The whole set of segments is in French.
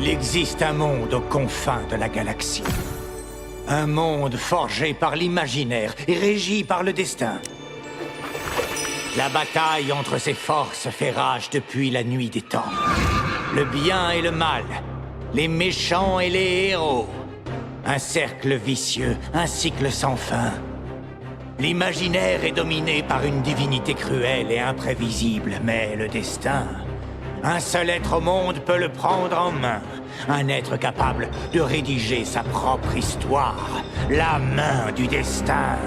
Il existe un monde aux confins de la galaxie. Un monde forgé par l'imaginaire et régi par le destin. La bataille entre ces forces fait rage depuis la nuit des temps. Le bien et le mal, les méchants et les héros. Un cercle vicieux, un cycle sans fin. L'imaginaire est dominé par une divinité cruelle et imprévisible, mais le destin... Un seul être au monde peut le prendre en main. Un être capable de rédiger sa propre histoire. La main du destin.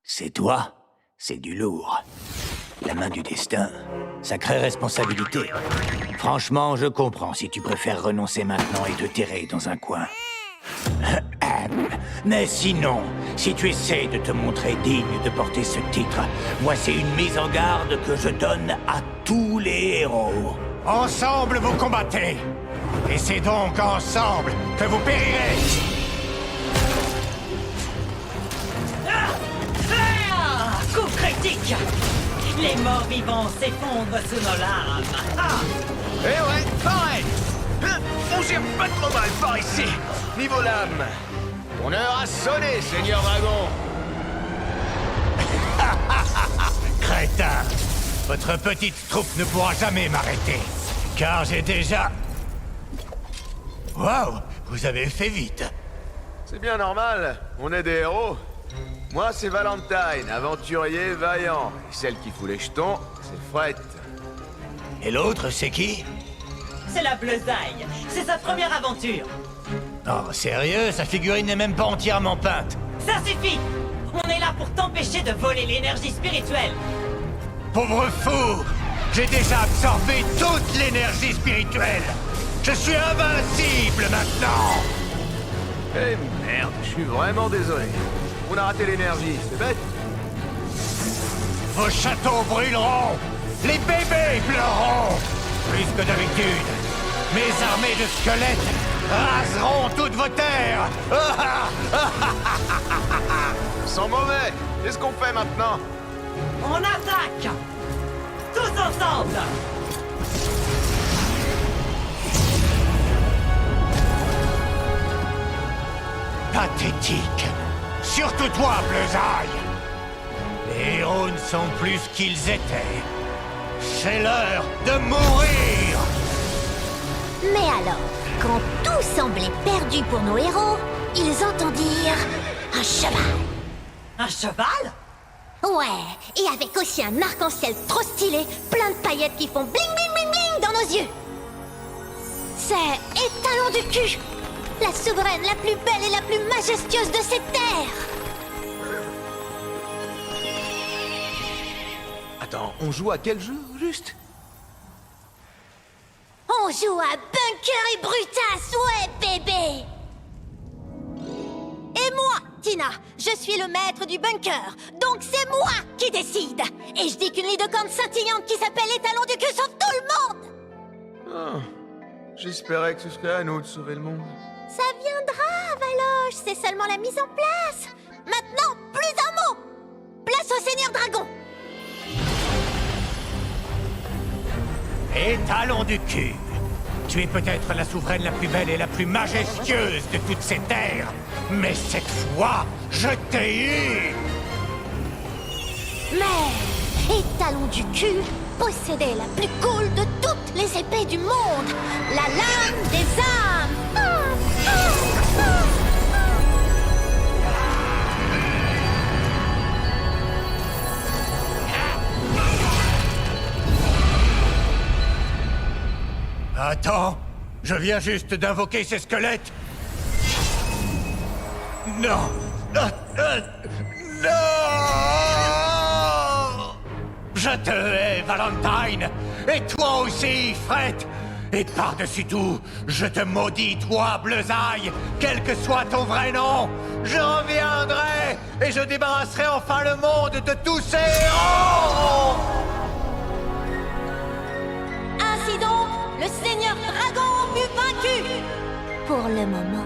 C'est toi, c'est du lourd. La main du destin, sacrée responsabilité. Franchement, je comprends si tu préfères renoncer maintenant et te terrer dans un coin. Mais sinon, si tu essaies de te montrer digne de porter ce titre, voici une mise en garde que je donne à tous les héros. Ensemble, vous combattez. Et c'est donc ensemble que vous périrez. Coup critique. Les morts vivants s'effondrent sous nos larmes. Eh ouais, pareil. On gère pas trop mal par ici. Niveau lame. Ton heure a sonné, Seigneur Dragon. Crétin! Votre petite troupe ne pourra jamais m'arrêter. Car j'ai déjà... Waouh! Vous avez fait vite. C'est bien normal, on est des héros. Moi, c'est Valentine, aventurier vaillant. Et celle qui fout les jetons, c'est Fret. Et l'autre, c'est qui? C'est la Bleusaille. C'est sa première aventure. Oh, sérieux? Sa figurine n'est même pas entièrement peinte. Ça suffit. On est là pour t'empêcher de voler l'énergie spirituelle. Pauvre fou! J'ai déjà absorbé toute l'énergie spirituelle. Je suis invincible maintenant. Eh merde, je suis vraiment désolé. On a raté l'énergie, c'est bête. Vos châteaux brûleront. Les bébés pleureront. Plus que d'habitude. Mes armées de squelettes raseront toutes vos terres. Sans mauvais. Qu'est-ce qu'on fait maintenant? On attaque. Tous ensemble. Pathétique. Surtout toi, Bleusaille. Les héros ne sont plus ce qu'ils étaient. C'est l'heure de mourir. Mais alors, quand tout semblait perdu pour nos héros, ils entendirent un cheval. Un cheval? Ouais, et avec aussi un arc-en-ciel trop stylé, plein de paillettes qui font bling bling bling bling dans nos yeux. C'est Étalon du cul, la souveraine la plus belle et la plus majestueuse de ces terres. Attends, on joue à quel jeu, juste? On joue à Bunker et Brutus, ouais bébé. Et moi, Tina, je suis le maître du bunker, donc c'est moi qui décide. Et je dis qu'une licorne scintillante qui s'appelle Étalon du cul sauve tout le monde. Ah, j'espérais que ce serait à nous de sauver le monde. Ça viendra, Valoche, c'est seulement la mise en place. Maintenant, plus un mot. Place au Seigneur Dragon. Étalon du cul. Tu es peut-être la souveraine la plus belle et la plus majestueuse de toutes ces terres. Mais cette fois, je t'ai eu. Mais Étalon du cul possédait la plus cool de toutes les épées du monde, la lame des âmes. Attends, je viens juste d'invoquer ces squelettes. Non. Non. Je te hais, Valentine. Et toi aussi, Fret. Et par-dessus tout, je te maudis, toi, Bleusaille. Quel que soit ton vrai nom, je reviendrai et je débarrasserai enfin le monde de tous ces héros. Ainsi donc, le Seigneur Dragon fut vaincu. Pour le moment.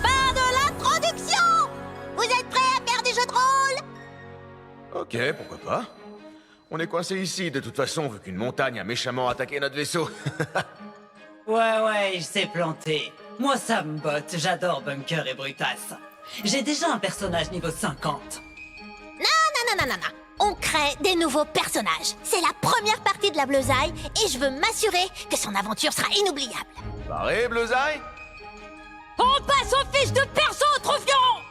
Fin de l'introduction. Vous êtes prêts à faire du jeu de rôle? Ok, pourquoi pas. On est coincé ici, de toute façon, vu qu'une montagne a méchamment attaqué notre vaisseau. Ouais, il s'est planté. Moi, ça me botte. J'adore Bunker et Brutas. J'ai déjà un personnage niveau 50. Non. On crée des nouveaux personnages. C'est la première partie de la Bleusaille et je veux m'assurer que son aventure sera inoubliable. Paré, Bleusaille? On passe aux fiches de perso, Troufion!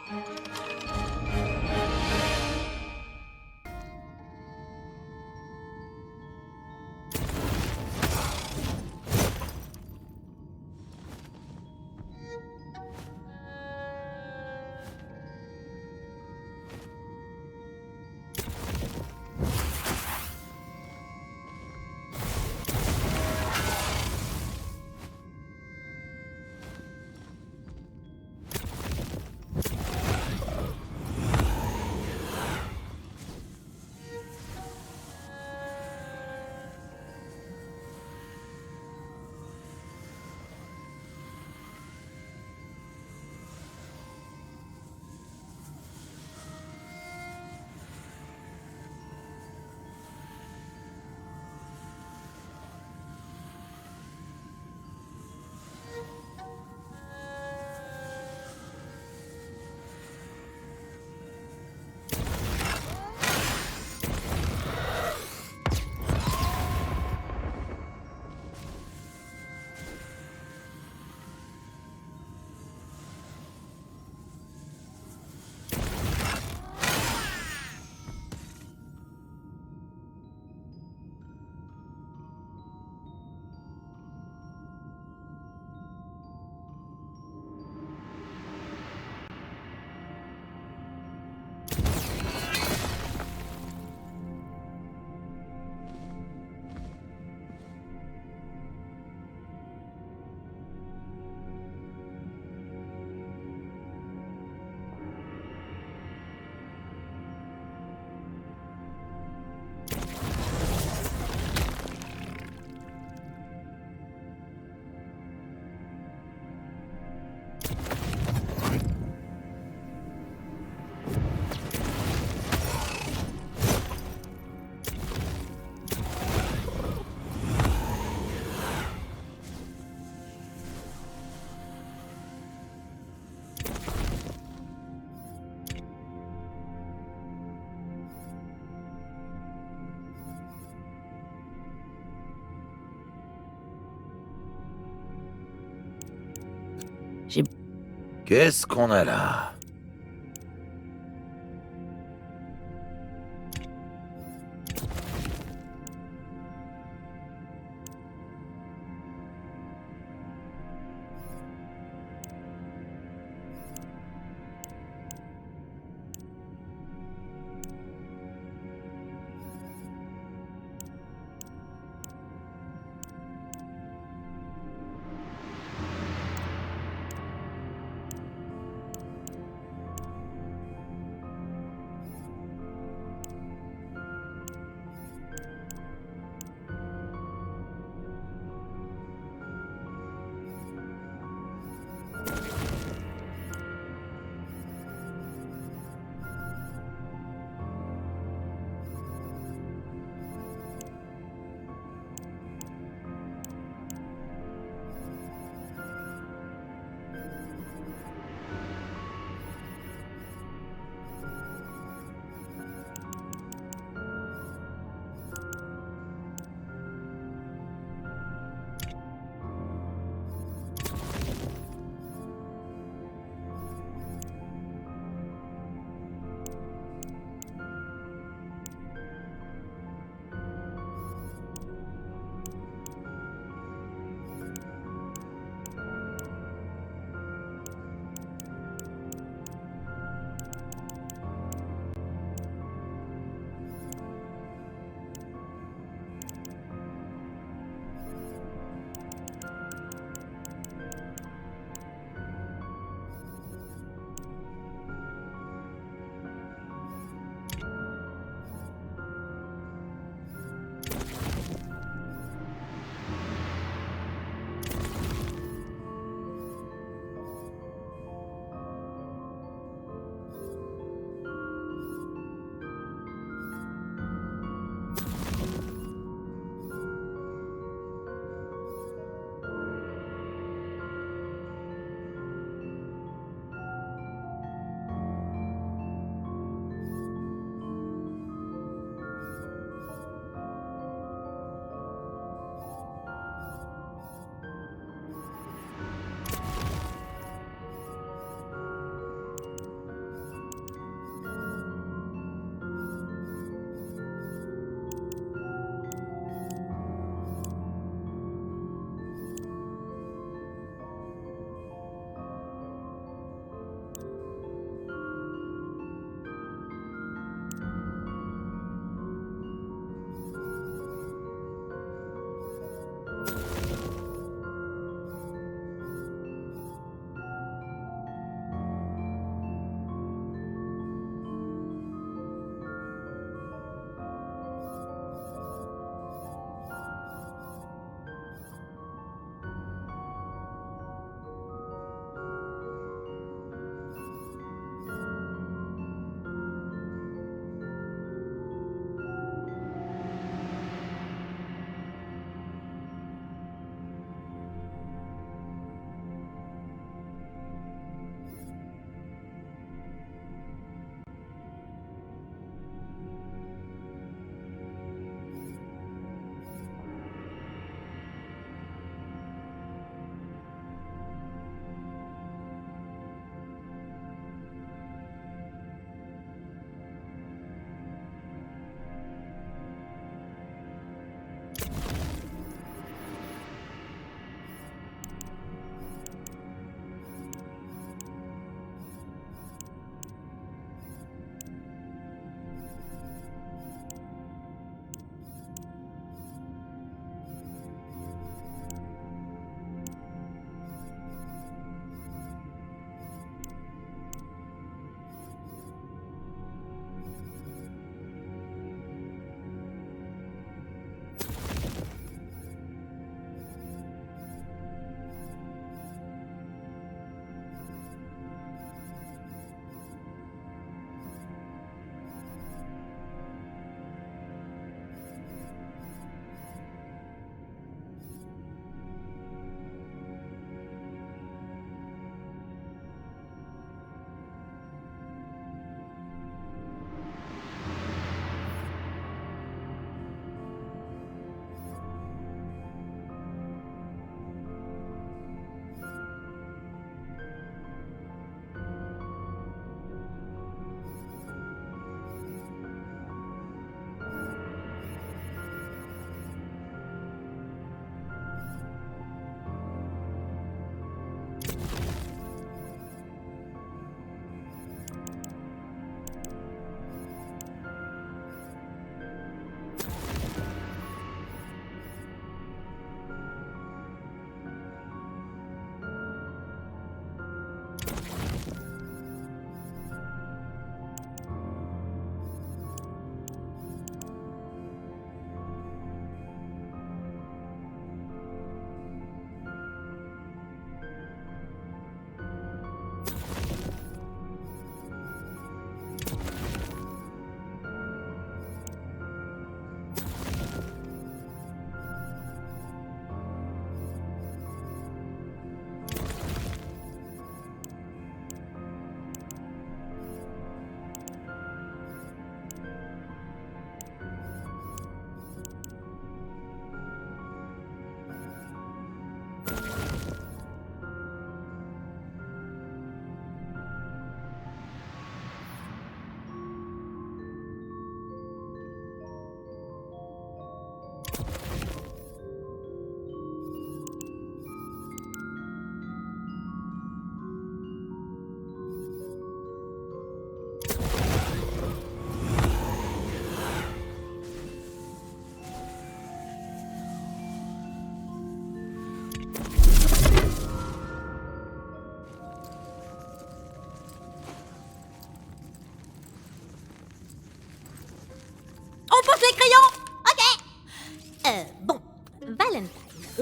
Qu'est-ce qu'on a là?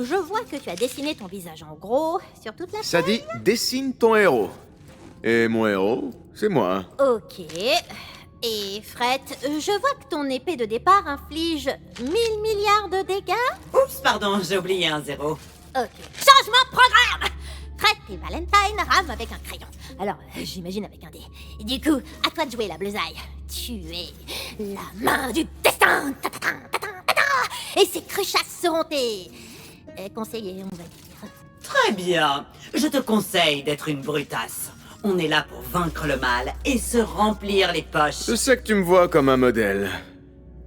je vois que tu as dessiné ton visage en gros sur toute la Ça dit dessine ton héros. Et mon héros, c'est moi. Ok. Et Fred, je vois que ton épée de départ inflige 1000 milliards de dégâts. Oups, pardon, j'ai oublié un zéro. Ok. Changement de programme. Fred et Valentine rament avec un crayon. Alors, j'imagine avec un dé. Et du coup, à toi de jouer la bleusaille. Tu es la main du destin. Ta-ta-ta, ta-ta, ta-ta. Et ces cruchasses seront tes conseillers, on va dire. Très bien. Je te conseille d'être une brutasse. On est là pour vaincre le mal et se remplir les poches. Je sais que tu me vois comme un modèle.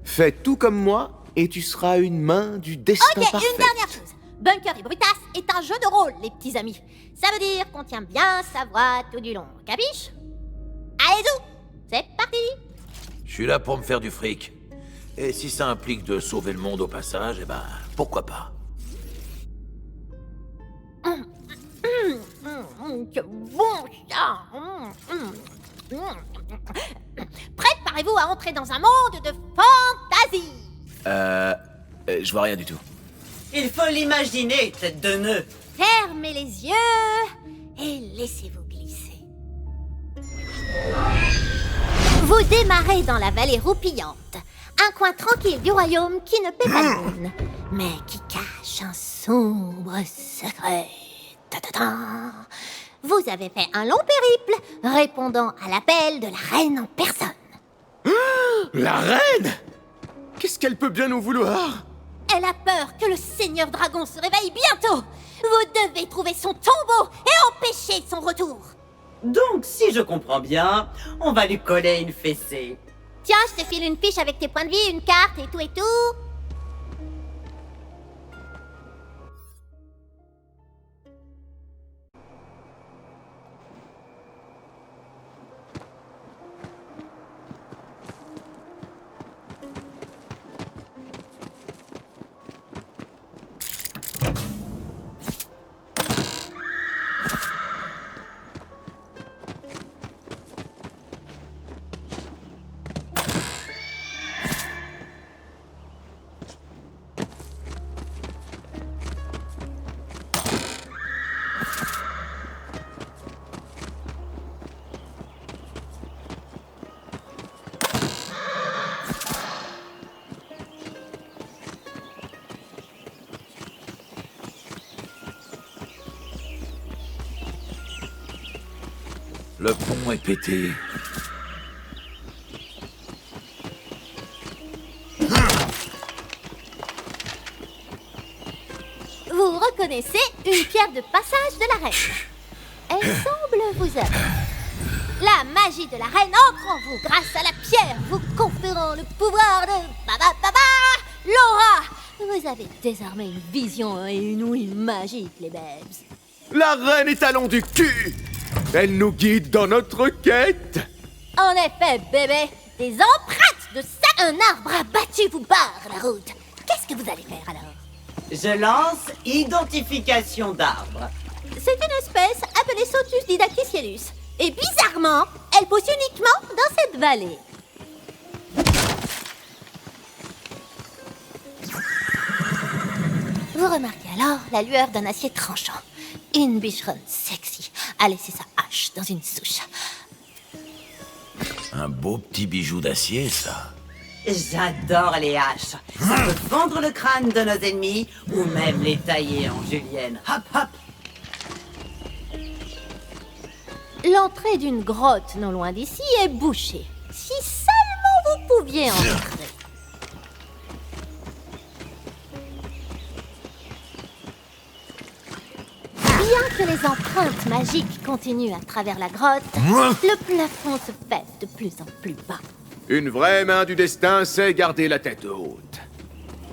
Fais tout comme moi et tu seras une main du destin Ok, parfaite. une dernière chose. Bunker et Brutas est un jeu de rôle, les petits amis. Ça veut dire qu'on tient bien sa voix tout du long, capiche? Allez-y, c'est parti. Je suis là pour me faire du fric. Et si ça implique de sauver le monde au passage, eh ben, pourquoi pas. Que bon ça. Préparez-vous à entrer dans un monde de fantaisie. Je vois rien du tout. Il faut l'imaginer, tête de nœud. Fermez les yeux et laissez-vous glisser. Vous démarrez dans la vallée roupillante, un coin tranquille du royaume qui ne paie pas de lune, mais qui cache un sombre secret. Ta-ta-ta. Vous avez fait un long périple répondant à l'appel de la reine en personne. La reine? Qu'est-ce qu'elle peut bien nous vouloir? Elle a peur que le seigneur dragon se réveille bientôt. Vous devez trouver son tombeau et empêcher son retour. Donc, si je comprends bien, on va lui coller une fessée. Tiens, je te file une fiche avec tes points de vie, une carte et tout et tout. Le pont est pété. Vous reconnaissez une pierre de passage de la reine. Elle semble vous aimer. La magie de la reine entre en vous grâce à la pierre, vous conférant le pouvoir de Baba Baba Laura. Vous avez désormais une vision et une ouïe magique, les babes. La reine est talon du cul! Elle nous guide dans notre quête! En effet, bébé, des empreintes de ça. Un arbre abattu vous barre la route. Qu'est-ce que vous allez faire alors? Je lance identification d'arbre. C'est une espèce appelée Sotus didacticiellus. Et bizarrement, elle pousse uniquement dans cette vallée. Vous remarquez alors la lueur d'un acier tranchant. Une bûcheronne sexy a laissé sa hache dans une souche. Un beau petit bijou d'acier, ça. J'adore les haches. Ça peut fendre le crâne de nos ennemis ou même les tailler en julienne. Hop, hop. L'entrée d'une grotte non loin d'ici est bouchée. Si seulement vous pouviez entrer. Bien que les empreintes magiques continuent à travers la grotte, le plafond se fait de plus en plus bas. Une vraie main du destin sait garder la tête haute.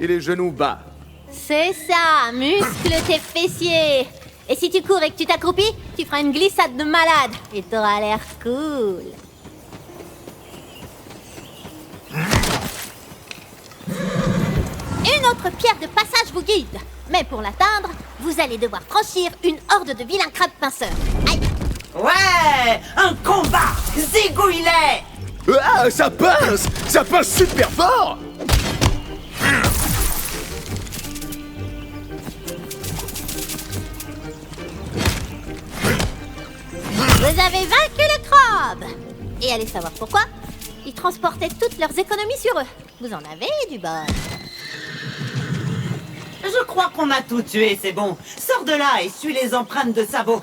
Et les genoux bas. C'est ça, muscle tes fessiers. Et si tu cours et que tu t'accroupis, tu feras une glissade de malade et t'auras l'air cool. Une autre pierre de passage vous guide. Mais pour l'atteindre, vous allez devoir franchir une horde de vilains crabes pinceurs. Aïe! Ouais, un combat. Zigouillet. Ah, ça pince! Ça pince super fort! Vous avez vaincu le crabe! Et allez savoir pourquoi. Ils transportaient toutes leurs économies sur eux. Vous en avez du bol. Je crois qu'on a tout tué, c'est bon. Sors de là et suis les empreintes de sabots.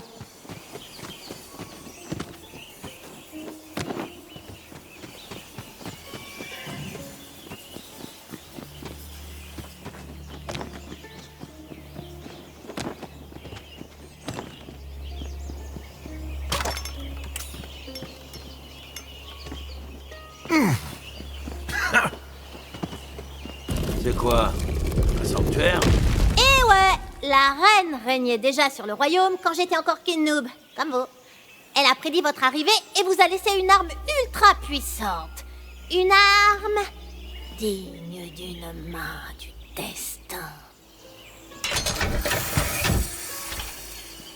C'est quoi? Un sanctuaire? Et ouais, la reine régnait déjà sur le royaume quand j'étais encore Kid Noob, comme vous. Elle a prédit votre arrivée et vous a laissé une arme ultra puissante. Une arme digne d'une main du destin.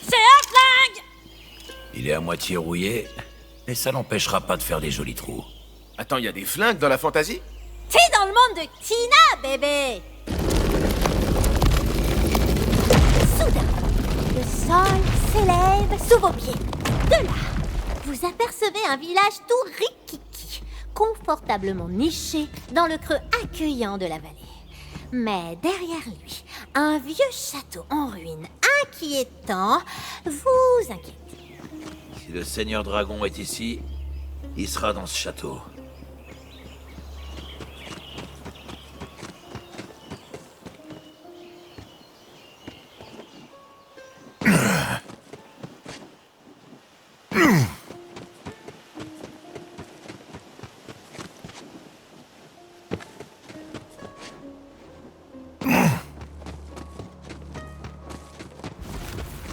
C'est un flingue! Il est à moitié rouillé, mais ça n'empêchera pas de faire des jolis trous. Attends, il y a des flingues dans la fantasy? T'es dans le monde de Tina, bébé! Soudain, le sol s'élève sous vos pieds. De là, vous apercevez un village tout rikiki, confortablement niché dans le creux accueillant de la vallée. Mais derrière lui, un vieux château en ruine inquiétant vous inquiète. Si le Seigneur Dragon est ici, il sera dans ce château.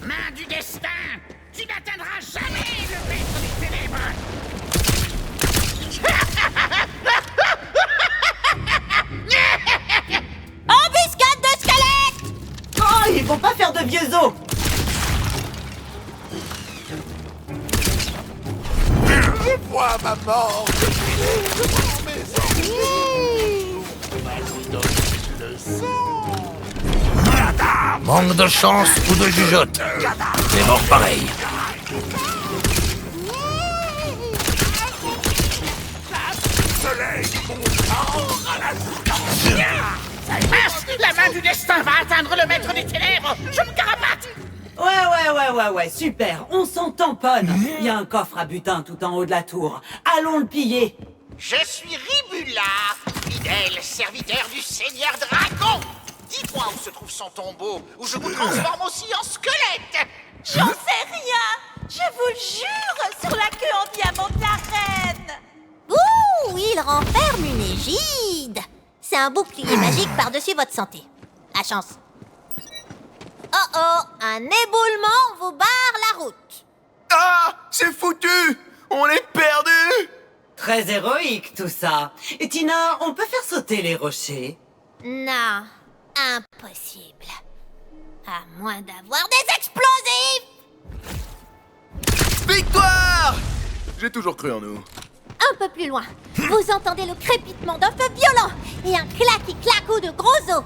Main du destin! Tu n'atteindras jamais le maître des ténèbres! Embuscade de squelette! Oh, ils vont pas faire de vieux os! Je vois ma mort! Manque de chance ou de jugeote. C'est mort pareil. Mince! La main du destin va atteindre le maître des ténèbres! Je me carapate! Ouais, super, on s'en tamponne. Il y a un coffre à butin tout en haut de la tour. Allons le piller. Je suis Ribula, fidèle serviteur du Seigneur Dragon! Dis-moi où se trouve son tombeau, où je vous transforme aussi en squelette! J'en sais rien! Je vous le jure, sur la queue en diamant de la reine! Ouh, il renferme une égide. C'est un bouclier magique par-dessus votre santé. La chance. Oh oh, un éboulement vous barre la route. Ah! C'est foutu! On est perdu! Très héroïque tout ça. Et Tina, on peut faire sauter les rochers? Non, impossible. À moins d'avoir des explosifs. Victoire! J'ai toujours cru en nous. Un peu plus loin, vous entendez le crépitement d'un feu violent et un claqui-claquou de gros os.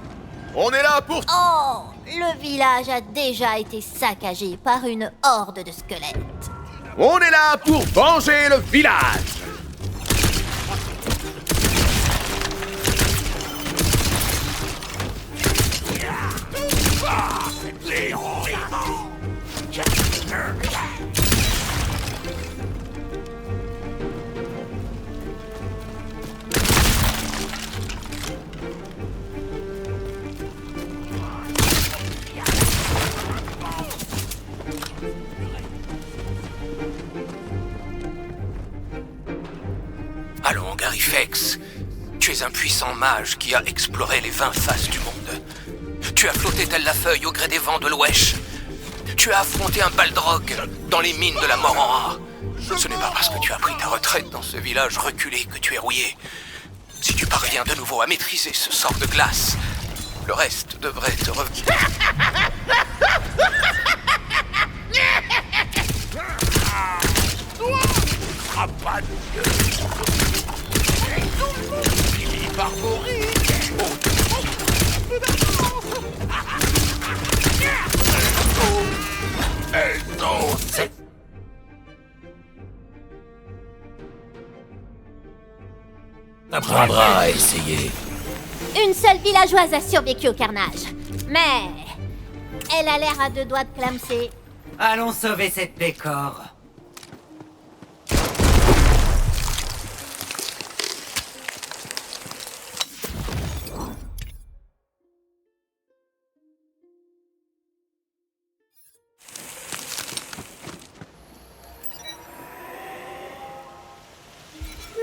On est là pour... Oh, le village a déjà été saccagé par une horde de squelettes. On est là pour venger le village! Allons, Garifex. Tu es un puissant mage qui a exploré les 20 faces du monde. Tu as flotté telle la feuille au gré des vents de l'Ouesh. Tu as affronté un Baldraug dans les mines de la Moranra. Ce n'est pas parce que tu as pris ta retraite dans ce village reculé que tu es rouillé. Si tu parviens de nouveau à maîtriser ce sort de glace, le reste devrait te revenir. t'apprendra à essayer. Une seule villageoise a survécu au carnage. Mais... elle a l'air à 2 doigts de clamser. Allons sauver cette pécore.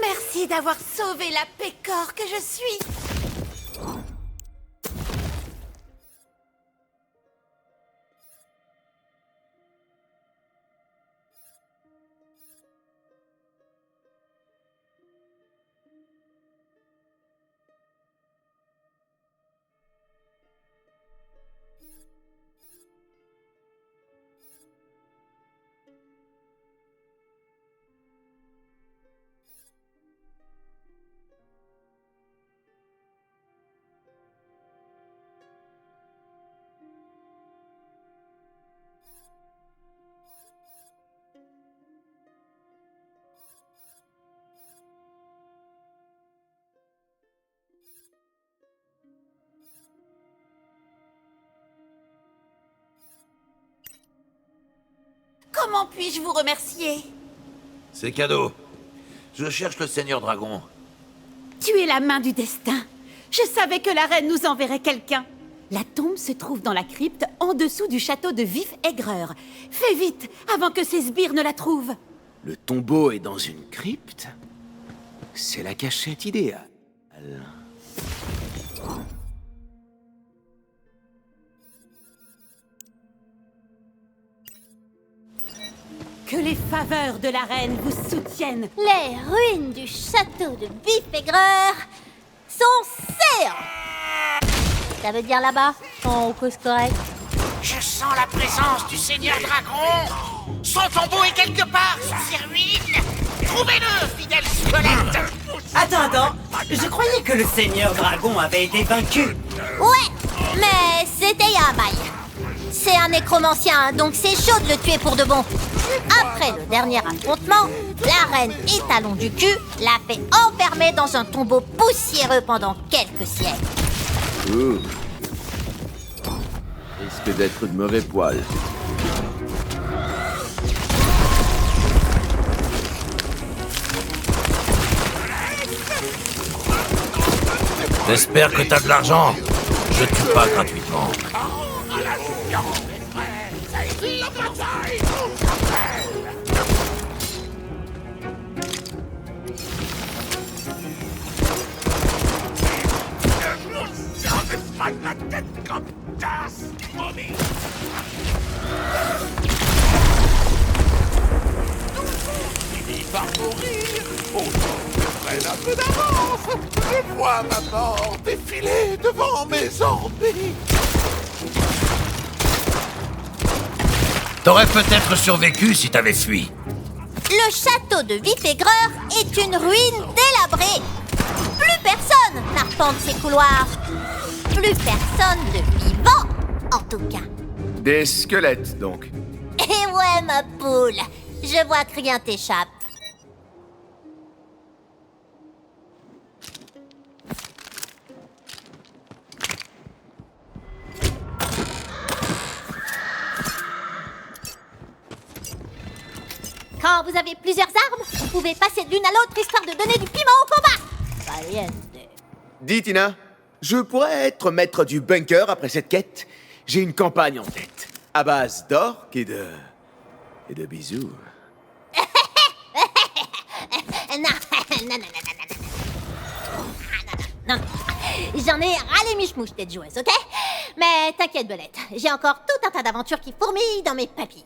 Merci d'avoir sauvé la pécore que je suis. Comment puis-je vous remercier? C'est cadeau. Je cherche le Seigneur Dragon. Tu es la main du destin. Je savais que la reine nous enverrait quelqu'un. La tombe se trouve dans la crypte, en dessous du château de Vif-Aigreur. Fais vite, avant que ces sbires ne la trouvent. Le tombeau est dans une crypte? C'est la cachette idéale. Que les faveurs de la reine vous soutiennent. Les ruines du château de Vif-Aigreur sont sûres. Ça veut dire là-bas, en cause correcte. Je sens la présence du Seigneur Dragon. Son tombeau est quelque part sous ces ruines. Trouvez-le, fidèle squelette. Attends. Je croyais que le Seigneur Dragon avait été vaincu. Ouais, mais c'était il y a un bail. C'est un nécromancien, donc c'est chaud de le tuer pour de bon. Après le dernier affrontement, la reine Étalon du cul l'a fait enfermer dans un tombeau poussiéreux pendant quelques siècles. Risque d'être de mauvais poil. J'espère que t'as de l'argent. Je tue pas gratuitement. Par mourir, autant que prenne un peu d'avance. Je vois ma mort défiler devant mes orbites. T'aurais peut-être survécu si t'avais fui. Le château de Vif-Aigreur est une ruine délabrée. Plus personne n'arpente ces couloirs. Plus personne de vivant, en tout cas. Des squelettes, donc. Et ouais, ma poule, je vois que rien t'échappe. Quand vous avez plusieurs armes, vous pouvez passer de l'une à l'autre histoire de donner du piment au combat. Valiente. Dis, Tina, je pourrais être maître du bunker après cette quête. J'ai une campagne en tête, à base d'orques et de bisous. Non. J'en ai ras les miche-mouches, tête joueuse, ok? Mais t'inquiète, Belette, j'ai encore tout un tas d'aventures qui fourmillent dans mes papilles.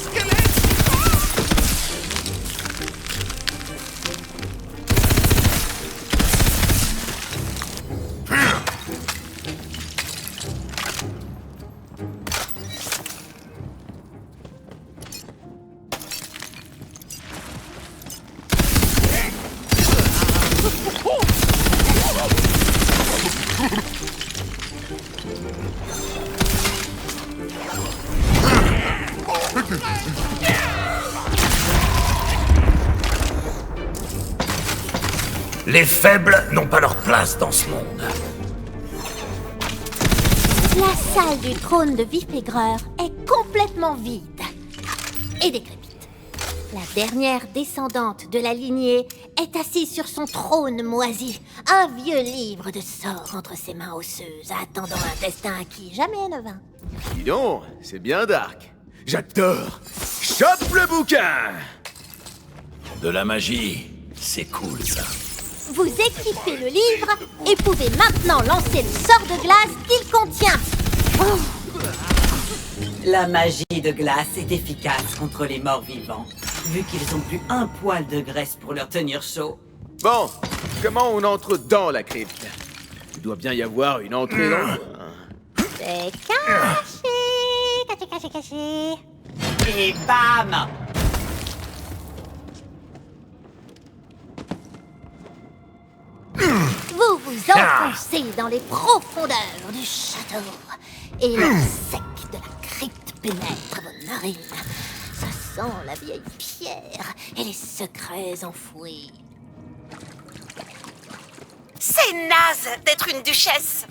squelette! Les faibles n'ont pas leur place dans ce monde. La salle du trône de Vif-Aigreur est complètement vide et décrépite. La dernière descendante de la lignée est assise sur son trône moisi, un vieux livre de sorts entre ses mains osseuses, attendant un destin à qui jamais ne vint. Dis donc, c'est bien dark. J'adore. Chope le bouquin! De la magie, c'est cool ça. Vous équipez le livre et pouvez maintenant lancer le sort de glace qu'il contient. Oh. La magie de glace est efficace contre les morts vivants, vu qu'ils ont plus un poil de graisse pour leur tenir chaud. Bon, comment on entre dans la crypte? Il doit bien y avoir une entrée dans le... C'est caché, caché, caché, caché. Et bam! Vous vous enfoncez dans les profondeurs du château et le sec de la crypte pénètre vos narines. Ça sent la vieille pierre et les secrets enfouis. C'est naze d'être une duchesse.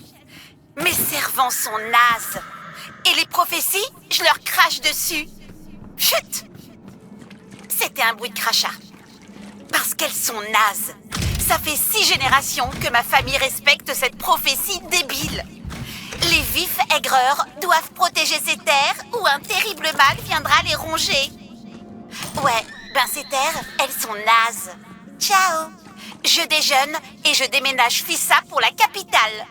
Mes servants sont nazes. Et les prophéties, je leur crache dessus. Chut! C'était un bruit de crachat. Parce qu'elles sont nazes. Ça fait 6 générations que ma famille respecte cette prophétie débile. Les vifs aigreurs doivent protéger ces terres ou un terrible mal viendra les ronger. Ouais, ben ces terres, elles sont nazes. Ciao! Je déjeune et je déménage Fissa pour la capitale.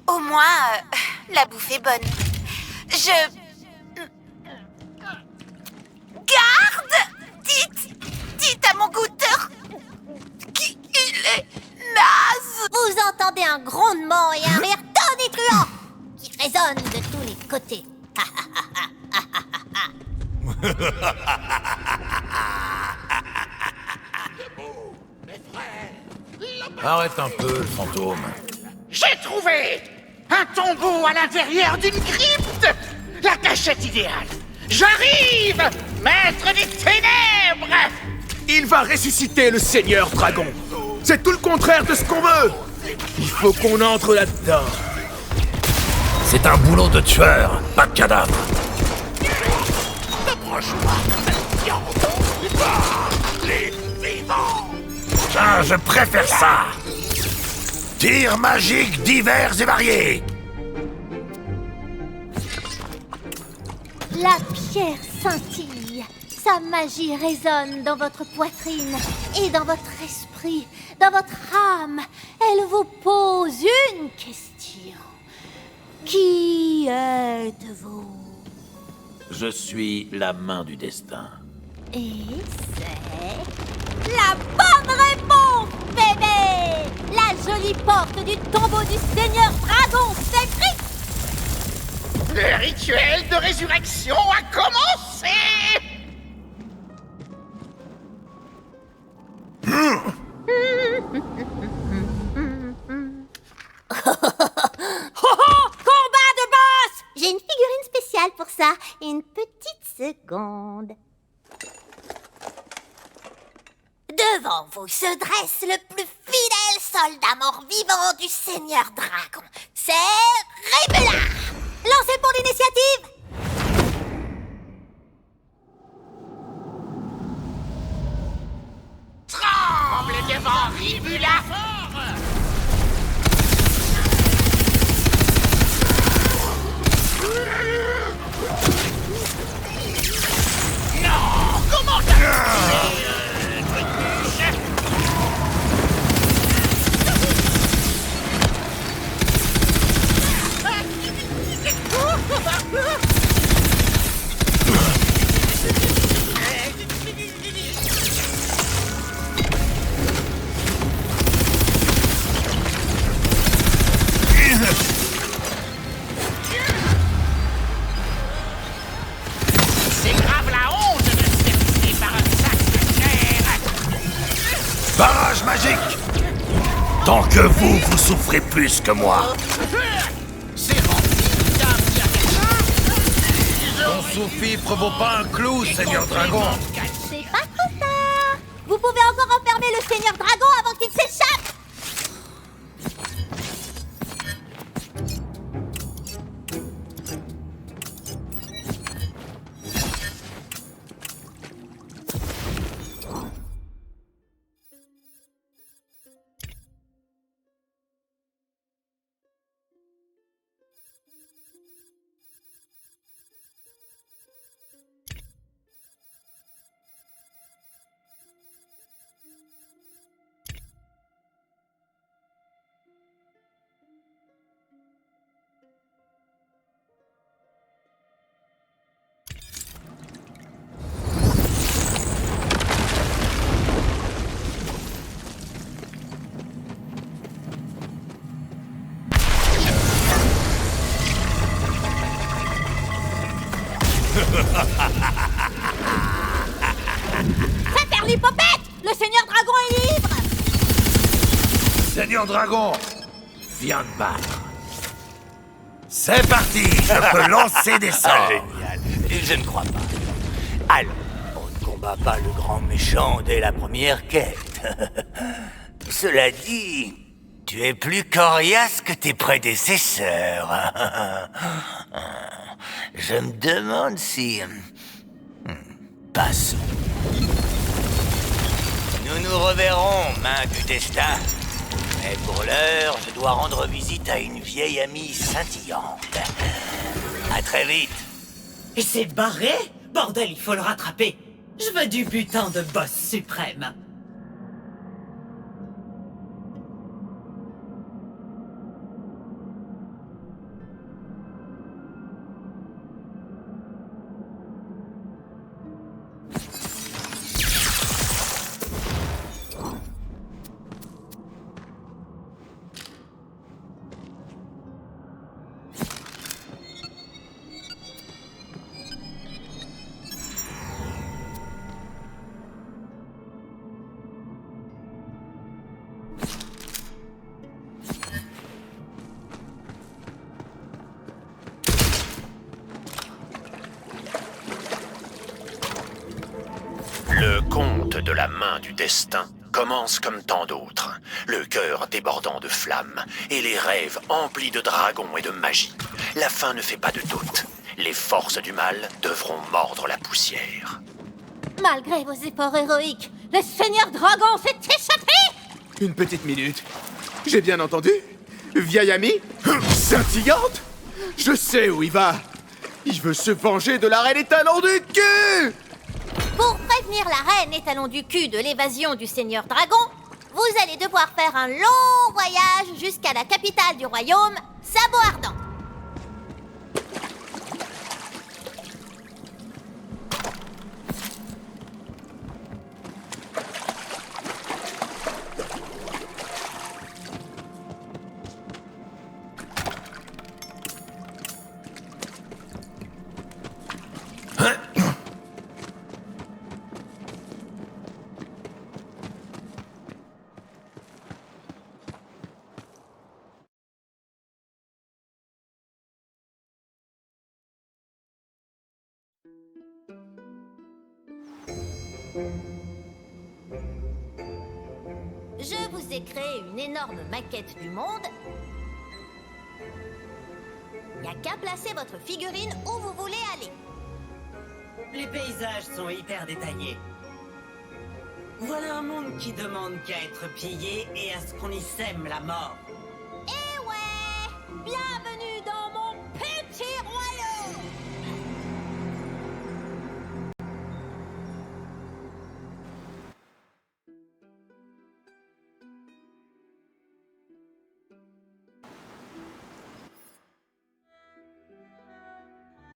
Au moins, la bouffe est bonne. Garde! Dites à mon goûteur qu'il est naze. Vous entendez un grondement et un rire tonitruant qui résonne de tous les côtés. Arrête un peu, le fantôme. J'ai trouvé un tombeau à l'intérieur d'une crypte. La cachette idéale. J'arrive, maître des ténèbres. Il va ressusciter le Seigneur Dragon. C'est tout le contraire de ce qu'on veut. Il faut qu'on entre là-dedans. C'est un boulot de tueur, pas de cadavre. Approche-moi, les vivants! Ah, je préfère ça. Tirs magiques divers et variés. La pierre scintille. Sa magie résonne dans votre poitrine et dans votre esprit, dans votre âme. Elle vous pose une question. Qui êtes-vous? Je suis la main du destin. Et c'est la bonne réponse, bébé! La jolie porte du tombeau du Seigneur Dragon s'écrit. Le rituel de résurrection a commencé. Combat de boss! J'ai une figurine spéciale pour ça. Une petite seconde. Devant vous se dresse le plus fidèle soldat mort-vivant du Seigneur Dragon. C'est Ribula! Lancez pour l'initiative! Tremble devant Ribula. Non, comment Tant que vous souffrez plus que moi. C'est rempli, dame, Ton sous-fifre vaut pas un clou, Seigneur Dragon. C'est pas trop tard. Vous pouvez encore enfermer le Seigneur Dragon avant qu'il s'échappe. Saperlipopette! Le Seigneur Dragon est libre! Seigneur Dragon, viens te battre. C'est parti, je peux lancer des sorts. Génial. Je ne crois pas. Alors, on ne combat pas le grand méchant dès la première quête. Cela dit, tu es plus coriace que tes prédécesseurs. Je me demande si... Passons. Nous nous reverrons, main du destin. Mais pour l'heure, je dois rendre visite à une vieille amie scintillante. À très vite. Et c'est barré? Bordel, il faut le rattraper. Je veux du butin de boss suprême. Le conte de la main du destin commence comme tant d'autres, le cœur débordant de flammes et les rêves emplis de dragons et de magie. La fin ne fait pas de doute. Les forces du mal devront mordre la poussière. Malgré vos efforts héroïques, le Seigneur Dragon s'est échappé! Une petite minute. J'ai bien entendu? Vieille amie? Scintillante? Je sais où il va. Il veut se venger de la reine étalon du cul! Pour prévenir la reine étalon du cul de l'évasion du Seigneur Dragon, vous allez devoir faire un long voyage jusqu'à la capitale du royaume, Sabot Ardent. Je vous ai créé une énorme maquette du monde. Il n'y a qu'à placer votre figurine où vous voulez aller. Les paysages sont hyper détaillés. Voilà un monde qui demande qu'à être pillé et à ce qu'on y sème la mort. Eh ouais! Bienvenue